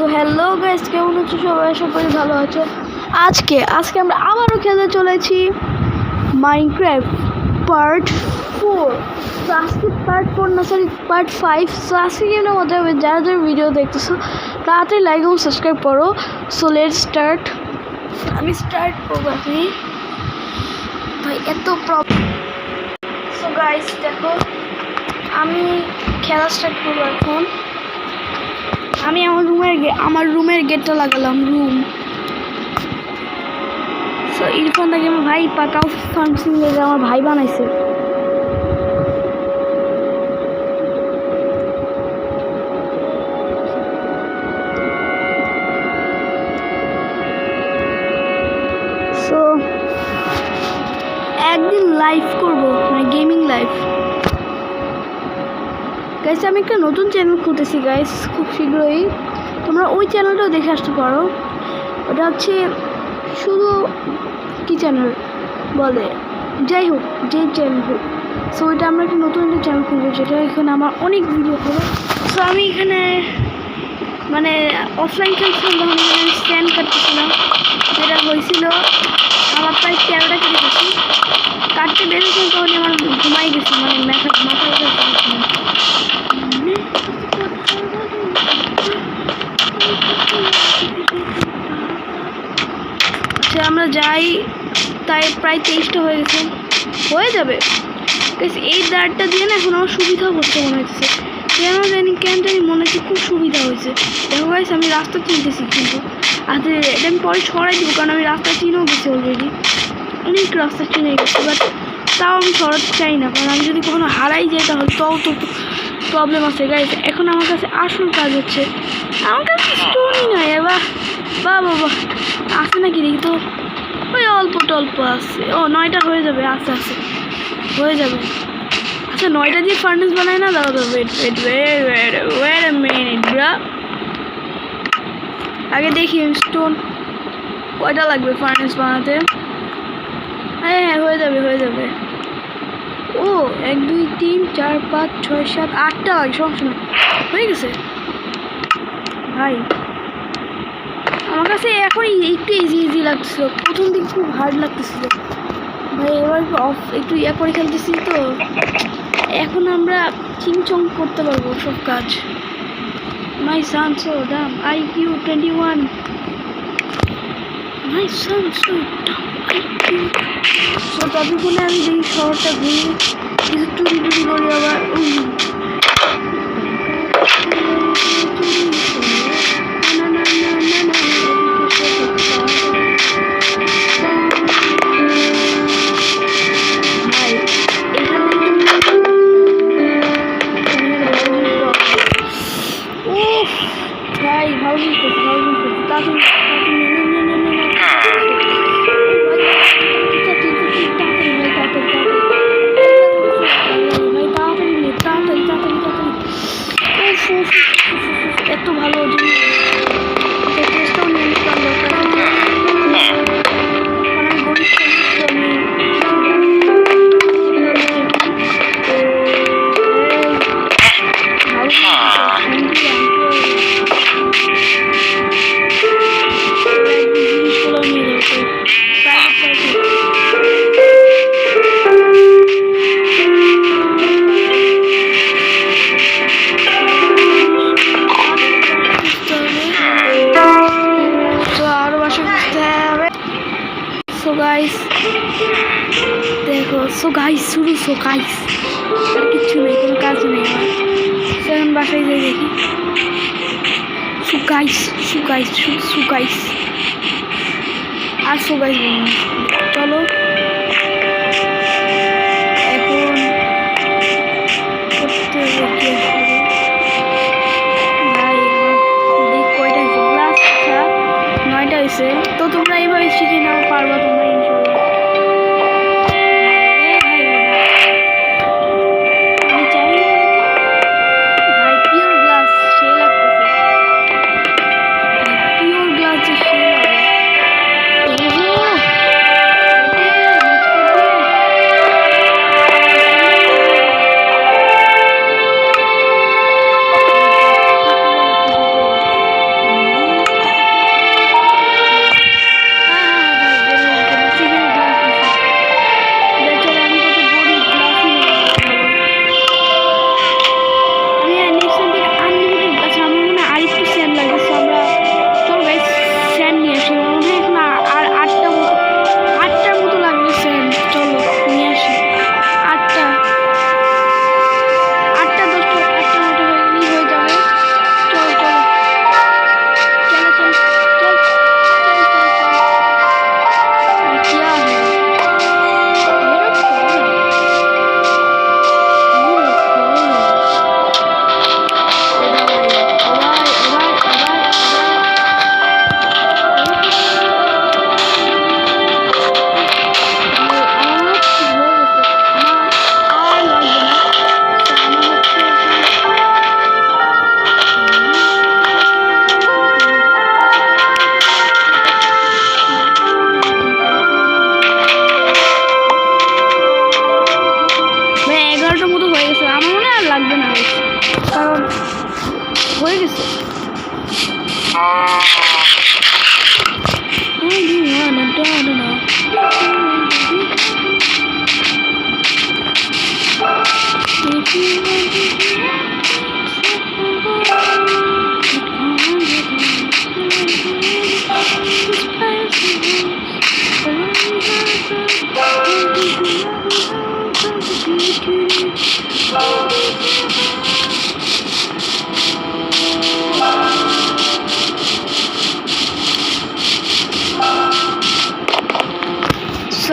তো hello guys, কেমন আছো সবাই? আশা করি ভালো আছো। আজকে আমরা আবারও খেলতে চলেছি মাইনক্রাফট পার্ট 4। তো আজকে পার্ট 4 না, সরি পার্ট 5। সো আজকে গেমটা মজা হবে। যারা যারা ভিডিও দেখতেছো তাড়াতাড়ি লাইক এবং সাবস্ক্রাইব করো। So let's start. আমি স্টার্ট করবো আপনি ভাই, এত প্রবলেম। সো গাইস দেখো, আমি খেলা স্টার্ট করবো এখন। আমি আমার রুমের গেটটা লাগালাম, রুম। সো ইরফান দাকে আমার ভাই পাকাও ফার্মসিং লেগে আমার ভাই বানাইছে। সো একদিন লাইভ করবো, মানে গেমিং লাইভ। গাইস আমি একটা নতুন চ্যানেল খুলতেছি গাইস, খুব শীঘ্রই। তোমরা ওই চ্যানেলটাও দেখে আসতে পারো। ওটা হচ্ছে শুধু কি চ্যানেল বলে, যাই হোক, যে চ্যানেল হোক। সো ওইটা আমরা একটা নতুন একটা চ্যানেল খুলবো, যেটা এখানে আমার অনেক ভিডিও হবে। সো আমি এখানে মানে অফলাইন খেলছিলাম, তখন এখানে স্ক্যান কাটতেছিলাম। যেটা হয়েছিল আমার প্রায় 13টা কেটে গেছি। কাটতে বেরোছিলাম তখন আমার ঘুমাই গেছি, মানে মাথা আমরা যাই, তাই প্রায় 23টা হয়ে গেছে, হয়ে যাবে। এই দাঁড়টা দিয়ে না এখন আমার সুবিধা হচ্ছে মনে হচ্ছে, কেন জানি মনে হচ্ছে খুব সুবিধা হয়েছে। দেখো গাইস, আমি রাস্তা চিনতেছি, কিন্তু আচ্ছা এটা আমি পরে সরাই দেবো, কারণ আমি রাস্তা চিনেও গেছি অলরেডি, অনেক রাস্তা চিনে গেছি। বাট তাও আমি সরাতে চাই না, কারণ আমি যদি কখনো হারাই যাই তাহলে তাও তো প্রবলেম আছে গাইস। এখন আমার কাছে আসল কাজ হচ্ছে, আমার কাছে স্টোনই নাই। এবার বাবা আসে নাকি দেখি তো, ওই অল্প টল্প আছে। ও 9টা হয়ে যাবে, আস্তে আস্তে হয়ে যাবে। আচ্ছা 9টা দিয়ে ফার্নেস বানায় না, দাঁড়া ওয়েট আ মিনিট ব্রা। আগে দেখি স্টোন কয়টা লাগবে ফার্নেস বানাতে। হ্যাঁ হয়ে যাবে। ও 1 2 3 4 5 6 7 8টা লাগে, সমস্যা না, হয়ে গেছে ভাই। আমার কাছে এখন একটু ইজি লাগতেছিল, প্রথম দিন খুব হার্ড লাগতেছিল ভাই। এবার একটু করে খেলতেছি তো, এখন আমরা চিংচং করতে পারবো সব কাজ। মাই সান সো ডাম IQ 21, মাই সান সো ডাম IQ। সো ততক্ষণে আমি দেখি শহরটা ঘুরি, কিছু টুরি করি আবার। ভাই ভালো এত ভালো চেষ্টাও নিয়ে নিতে পারলো, দেখো। সো গাইস আর কিচ্ছু নেই, কোনো কাজ নেই আমার। এখন বাসায় যাই দেখি। সো গাইস আর চলো এখন করতে হবে। ভাই দেখ কয়টা হয়েছে, ক্লাস 9টা হয়েছে। তো তোমরা এইভাবে শিখে নাও, পারবা তোমরা ইনশাল্লাহ।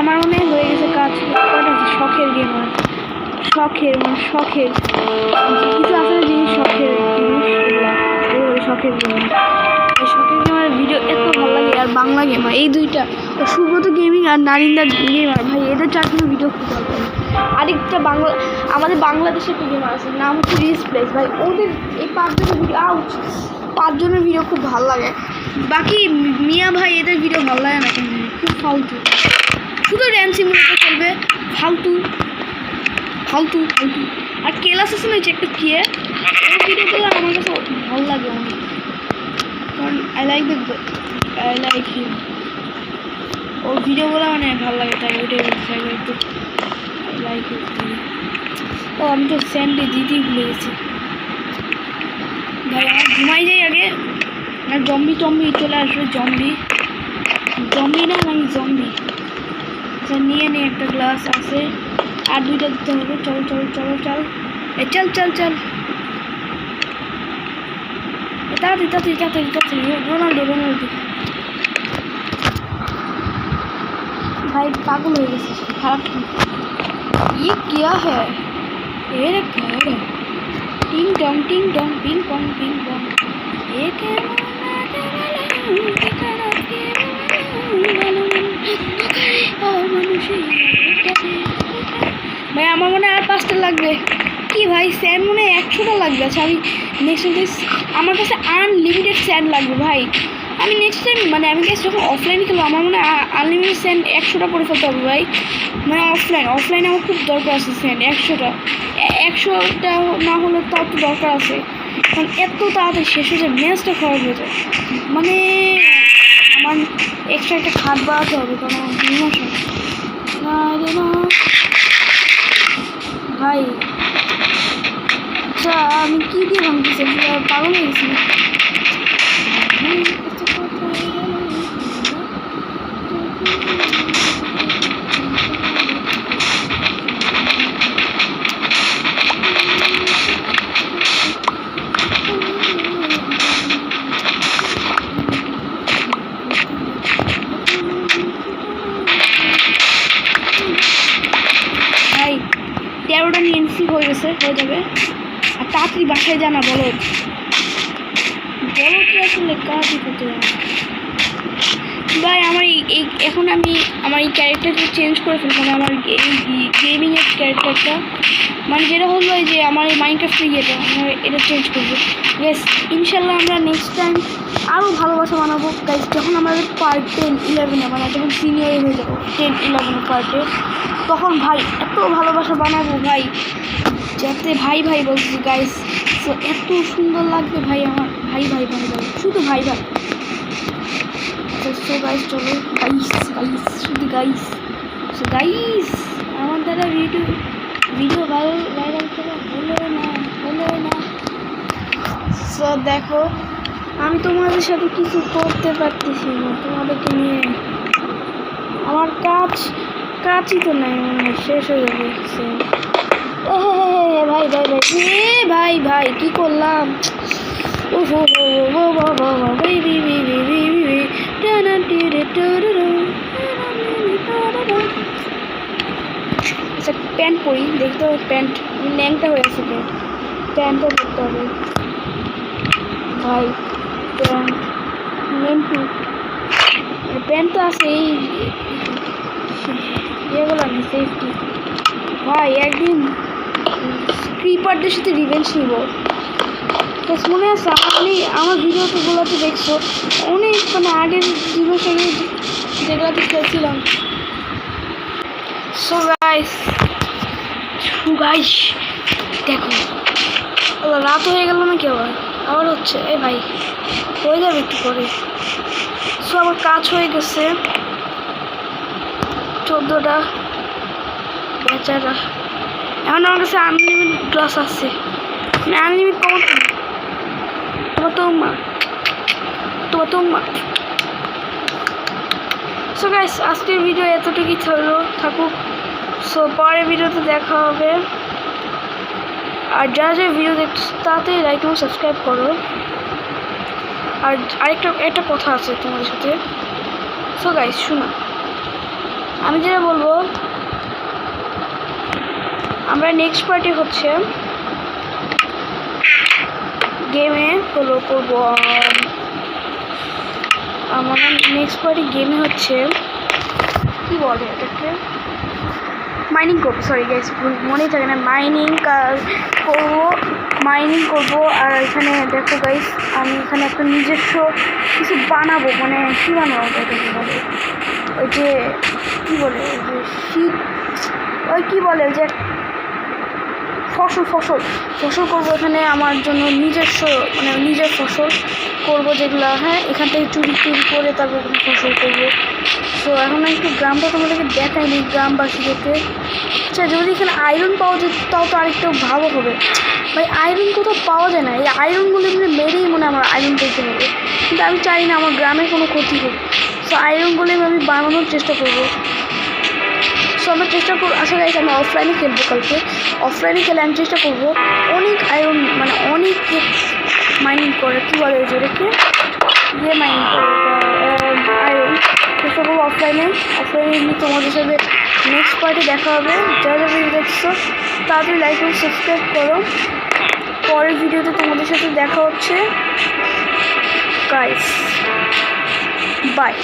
আমার মনে হয়ে গেছে কাজ কটা শখের গেম আর শখের মানে শখের কিছু আছে না জিনিস শখের জিনিস শখের গেম এই শখের গেমার ভিডিও এত ভালো লাগে আর বাংলা গেমার এই দুইটা সুব্রত গেমিং আর নারিন্দা গেমার ভাই এদের চারজনের ভিডিও খুব ভালো লাগে। আরেকটা বাংলা আমাদের বাংলাদেশে একটা গেমার আছে নাম হচ্ছে রিসপ্লেস ভাই ওদের এই পাঁচজনের ভিডিও পাঁচজনের ভিডিও খুব ভালো লাগে। বাকি মিয়া ভাই এদের ভিডিও ভালো লাগে না কেন খুব ফালতু শুধু র্যাম সিমুলেটর চলবে ফালতু ফালতু ফালতু আর কেলাস আছে না একটা কে ওই ভিডিওগুলো আমার কাছে ভালো লাগে অনেক কারণ আই লাইক হিম ওর ভিডিওগুলো মানে ভালো লাগে তাই ওইটাই বলছি একটু আই লাইক ইট। ও আমি তো স্যান্ডে দিতেই ভুলে গেছি ভাই আমার ঘুমাই যাই আগে আর জম্বি চলে আসবে জম্বি না আমি জম্বি নিয়ে নে একটা গ্লাস আছে আর দুইটা দিতে হবে চল তাড়াতাড়ি রোনাল্ডো ভাই পাগল হয়ে গেছে খারাপ ये क्या है ये क्या है टिंग टोंग पिंग पोंग ये क्या ভাই আমার মনে হয় আর 5টা লাগবে কি ভাই স্যান্ড মনে হয় 100টা লাগবে। আচ্ছা আমি নেক্সট আমার কাছে আনলিমিটেড স্যান্ড লাগবে ভাই আমি নেক্সট টাইম মানে আমি কাছে যখন অফলাইনে খেলবো আমার মনে হয় আনলিমিটেড স্যান্ড 100টা করে ফেলতে হবে ভাই মানে অফলাইনে আমার খুব দরকার আছে স্যান্ড 100টা না হলে তাও তো দরকার আছে কারণ এত তাড়াতাড়ি শেষ হয়ে যায় ম্যাচটা খারাপ হয়ে যায় মানে আমার এক্সট্রা একটা খাট বাড়াতে হবে কারণ আমার ডিমোশন ভাই আচ্ছা আমি কী দিয়ে ভাঙতেছি পাগল হয়ে গেছি তেরোটা নিয়ে এনসি হয়ে যাবে আর তাড়াতাড়ি বাসায় জানা বলো কি আসলে কাজই করতে যাবে ভাই আমার এখন আমি আমার এই ক্যারেক্টারটা চেঞ্জ করে ফেলবো মানে আমার এই গেমিংয়ের ক্যারেক্টারটা মানে যেটা হলো যে আমার এই মাইনক্রাফটের ইয়েটা আমার এটা চেঞ্জ করবো বেশ ইনশাল্লাহ আমরা নেক্সট টাইম আরও ভালোবাসা বানাবো গাইজ যখন আমাদের পার্ট 10-11 মানে যখন সিনিয়র হয়ে যাবো 10-11 পার্টে তখন ভাই এত ভালোবাসা বানাবো ভাই যাতে ভাই বলছি গাইজ তো এত সুন্দর লাগবে ভাই আমার ভাই শুধু ভাই সো গাইজ চলো শুধু গাইজ আমার দ্বারা ভিডিও ভাইরাল করা হলো না সো দেখো আমি তোমাদের সাথে কিছু করতে পারতেছি না তোমাদেরকে নিয়ে আমার কাজই তো নাই মনে হয় শেষ হয়ে যাবে ভাই কি করলাম আচ্ছা প্যান্ট পরি দেখতে হবে প্যান্ট ন্যাংটা হয়ে আছে প্যান্টও পরতে হবে ভাই প্যান্ট তো আছে এই এগুলো নেই সেফটি ভাই একদিন ক্রিপারদের সাথে রিভেঞ্জ নিব মনে আছে আমার ভিডিওগুলোতে দেখছো অনেক মানে আগের ডিভিশনে যেগুলোতে খেলছিলাম সো গাইস দেখো রাত হয়ে গেল না কি আবার হচ্ছে ভাই হয়ে যাবে একটু পরে। সো আমার কাজ হয়ে গেছে 14টা বেচারা। এখন আমার কাছে আনলিমিটেড গ্লাস আছে, মানে আনলিমিট তোমার সো গাইস আজকের ভিডিও এতটুকুই থাকুক। সো পরের ভিডিওতে দেখা হবে। আর যারা যারা ভিডিও দেখছো তাড়াতাড়ি লাইক এবং সাবস্ক্রাইব করো। আর একটা কথা আছে তোমাদের সাথে। সো গাইস শোনো, আমি যেটা বলবো, আমরা নেক্সট পার্টি হচ্ছে গেমে করবো। আমার নেক্সট পার্টি গেমে হচ্ছে কি বলে এটাকে, মাইনিং করবো। সরি গাইস মনেই থাকে না, মাইনিং করবো। আর এখানে দেখো গাইস আমি এখানে একটা নিজস্ব কিছু বানাবো, মানে কী বানাবো এটাকে বলে, ওই যে কী বলে, ওই যে শীত, ওই কী বলে, ওই যে ফসল করবো এখানে আমার জন্য নিজস্ব, মানে নিজের ফসল করবো যেগুলো, হ্যাঁ এখান থেকে চুরি করে তারপর এখানে ফসল করবো। সো এখন একটু গ্রামটা তোমাদেরকে দেখায়নি গ্রামবাসীদেরকে। আচ্ছা যদি এখানে আয়রন পাওয়া যেত তাও তো আরেকটু ভালো হবে। ভাই আয়রন কোথাও পাওয়া যায় না, এই আয়রনগুলো এমনি মেরেই মনে আমার আয়রন পেতে হবে, কিন্তু আমি চাই না আমার গ্রামের কোনো ক্ষতি হোক। সো আয়রনগুলো আমি বানানোর চেষ্টা করবো। সো আমরা চেষ্টা করবো, আসলে গাইস আমি অফলাইনে খেলবো কালকে। অফলাইনে খেলে আমি চেষ্টা করবো অনেক আয়রন, মানে অনেক মাইনিং করে, কী বলে যেটাকে দিয়ে মাইনিং করে আয়রন চেষ্টা করবো অফলাইনে এমনি তোমাদের সাথে নেক্সট পার্টে দেখা হবে। যারা যারা দেখছো তাড়াতাড়ি লাইক এবং সাবস্ক্রাইব করো। পরের ভিডিওতে তোমাদের সাথে দেখা হচ্ছে গাইস, বাই।